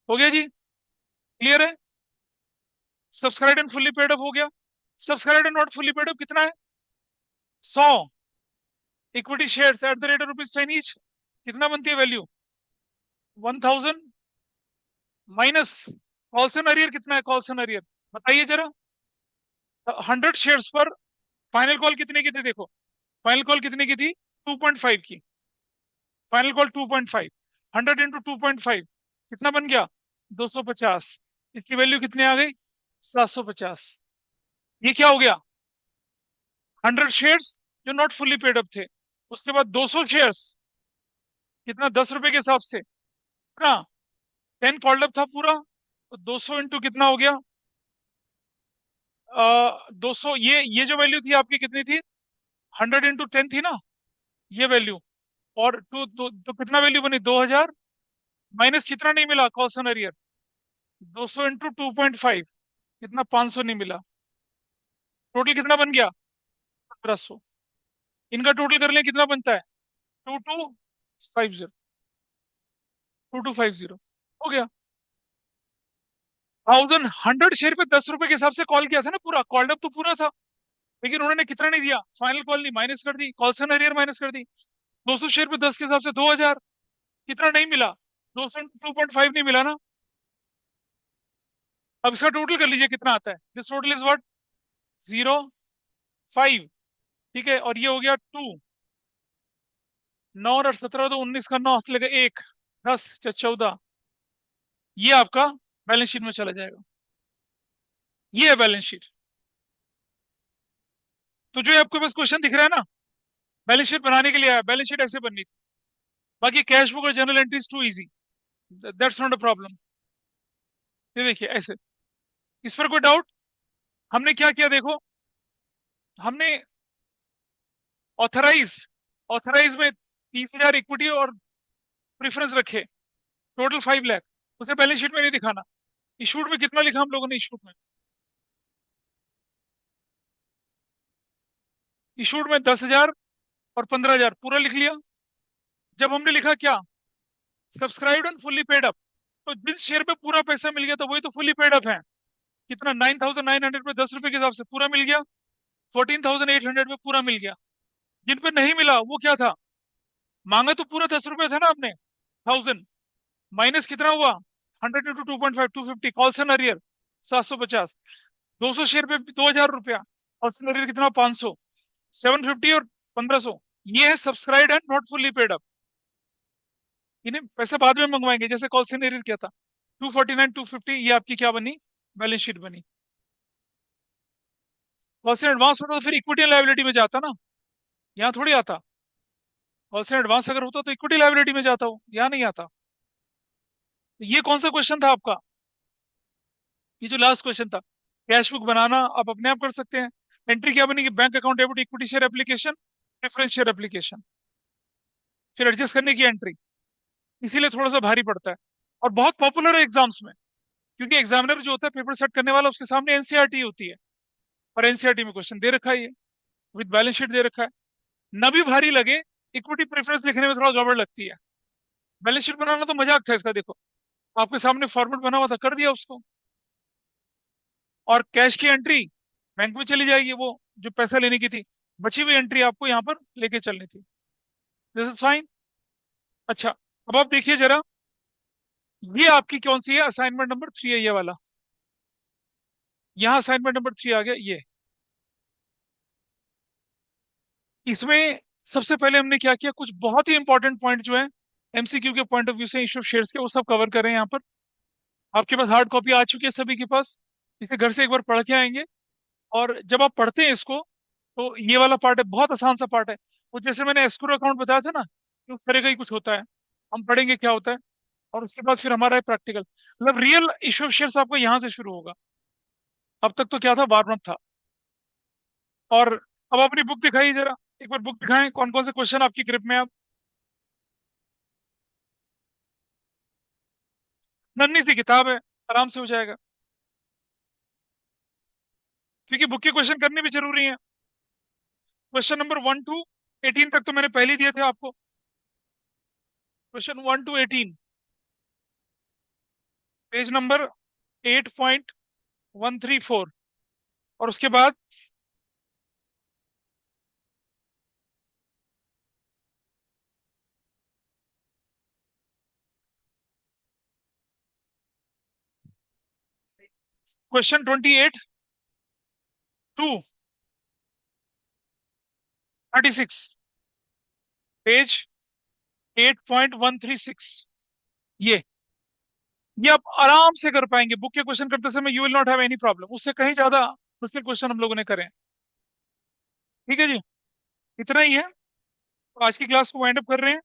हो गया जी? क्लियर है? Subscribe and fully paid up हो गया। Subscribe and not fully paid up कितना है? 100 equity shares at the rate of ₹10 each. कितना बनती है वैल्यू? 1,000 माइनस कॉल्सन अरियर कितना है? कॉल्सन अरियर बताइए जरा। 100 शेयर्स पर फाइनल कॉल कितने की थी देखो। फाइनल कॉल कितने की थी? 2.5 की। फाइनल कॉल 2.5, 100 × 2.5 कितना बन गया? 250। इसकी वैल्यू कितनी आ गई? 750। ये क्या हो गया? 100 शेयर्स जो नॉट फुल्ली पेड अप थे। उसके बाद 200 शेयर्स, कितना? 10 रुपए के हिसाब से ना। 10 कॉल्ड अप था पूरा, तो 200 इंटू कितना हो गया? 200। ये जो वैल्यू थी आपकी कितनी थी? 100 × 10 थी ना, ये वैल्यू। और तो कितना वैल्यू बनी? 2,000 माइनस कितना नहीं मिला? Coulson arrear. 200 × 2.5 कितना? 500 नहीं मिला। टोटल कितना बन गया? 1,700। इनका टोटल कर लें कितना बनता है? 2250। 2250 हो गया। 100 शेयर पे 10 रुपए के हिसाब से कॉल किया था ना, पूरा कॉल्ड अप तो पूरा था। लेकिन उन्होंने कितना नहीं दिया, फाइनल कॉल नहीं, माइनस कर दी, कॉल्सन अरियर माइनस कर दी। 200 शेयर पे 10 के हिसाब से 2000, कितना नहीं मिला, 202.5 नहीं मिला ना। अब इसका टोटल कर लीजिए कितना आता है, दिस टोटल इज व्हाट, 0.5। ठीक है, और ये हो गया 2, 9 और 17 तो 19 का 9 लगे 1, 10 14, ये आपका बैलेंस शीट में चला जाएगा। ये है बैलेंस शीट। तो जो ये आपके पास क्वेश्चन दिख रहा है ना, बैलेंस शीट बनाने के लिए आया, बैलेंस शीट ऐसे बननी थी। बाकी कैश बुक और general entries too easy, that's not a problem. ये देखिए ऐसे, इस पर कोई डाउट? हमने क्या किया देखो, हमने ऑथराइज ऑथराइज में 30,000 इक्विटी और प्रेफरेंस रखे, टोटल 5 लाख। उसे बैलेंस शीट में नहीं दिखाना। इशूड में कितना लिखा हम लोगों ने, इशूड में 10,000 और 15,000 पूरा लिख लिया। जब हमने लिखा क्या, subscribed and fully paid up, तो जिन शेयर पे पूरा पैसा मिल गया तो वही तो फुल्ली पेड अप है। कितना, 9,900 पे 10 रुपए के हिसाब से पूरा मिल गया, 14,800 पे पूरा मिल गया। जिन पे नहीं मिला वो क्या था, मांगा तो पूरा 10 रुपए था ना आपने, 1000 माइनस कितना हुआ, 100 इंटू 2.5, 250, कॉल्सन अरियर 750, 200 शेयर पे 2,000 रुपया, कॉल्सन अरियर कितना, 500, 750 और 1,500। ये है subscribe and not fully paid up. इन्हें पैसे बाद में मंगवाएंगे, जैसे कॉल्सन एरियर क्या था, 249, 250, ये आपकी क्या बनी, बैलेंस शीट बनी। कॉल्सन एडवांस होता तो फिर इक्विटी लाइबिलिटी में जाता ना, यहाँ थोड़ी आता। कॉल्सन एडवांस अगर होता तो इक्विटी लाइबिलिटी में जाता हो, यहाँ नहीं आता। तो ये कौन सा क्वेश्चन था आपका, ये जो लास्ट क्वेश्चन था, कैश बुक बनाना आप अपने आप कर सकते हैं। एंट्री क्या बनेगी, bank account debit equity share application, preference share application, फिर एडजस्ट करने की एंट्री। इसीलिए थोड़ा सा भारी पड़ता है, और बहुत पॉपुलर है एग्जाम्स में, क्योंकि एग्जामिनर जो होता है पेपर सेट करने वाला, उसके सामने एनसीईआरटी होती है, और एनसीईआरटी में क्वेश्चन दे रखा है ये, विद बैलेंस शीट दे रखा है। न भी भारी लगे, इक्विटी प्रेफरेंस लिखने में थोड़ा गड़बड़ लगती है। बैलेंस शीट बनाना तो मजाक था इसका, देखो आपके सामने फॉर्मेट बना हुआ था, कर दिया उसको। और कैश की एंट्री बैंक में चली जाएगी, वो जो पैसा लेने की थी, बची हुई एंट्री आपको यहाँ पर लेके चलनी थी। This is fine. अच्छा, अब आप देखिए जरा, ये आपकी कौन सी है, असाइनमेंट नंबर 3 है ये वाला। यहाँ असाइनमेंट नंबर 3 आ गया ये। इसमें सबसे पहले हमने क्या किया, कुछ बहुत ही इंपॉर्टेंट पॉइंट जो है एमसीक्यू के पॉइंट ऑफ व्यू से, इशू ऑफ शेयर्स के, वो सब कवर करें यहाँ पर। आपके पास हार्ड कॉपी आ चुकी है सभी के पास, इसे घर से एक बार पढ़ के आएंगे। और जब आप पढ़ते हैं इसको, तो ये वाला पार्ट है, बहुत आसान सा पार्ट है। वो जैसे मैंने एस्क्रो अकाउंट बताया था ना, कि उस तरह का ही कुछ होता है। हम पढ़ेंगे क्या होता है, और उसके बाद फिर हमारा है प्रैक्टिकल, मतलब रियल इशू ऑफ शेयर्स आपको यहाँ से शुरू होगा। अब तक तो क्या था, वार्म अप था। और अब अपनी बुक दिखाइए जरा, एक बार बुक दिखाएं, कौन कौन से क्वेश्चन आपकी ग्रिप में। आप नन्ही सी किताब है, आराम से हो जाएगा, क्योंकि बुक के क्वेश्चन करने भी जरूरी है। क्वेश्चन नंबर 1 टू 18 तक तो मैंने पहले ही दिए थे आपको। क्वेश्चन 1 टू 18, पेज नंबर 8.134, और उसके बाद क्वेश्चन 28 टू 36, पेज 8.136। ये ये आप आराम से कर पाएंगे, बुक के क्वेश्चन करते समय you will not have any problem, उससे कहीं ज्यादा मुश्किल क्वेश्चन हम लोगों ने करे हैं। ठीक है जी, इतना ही है। तो आज की क्लास को वाइंड अप कर रहे हैं।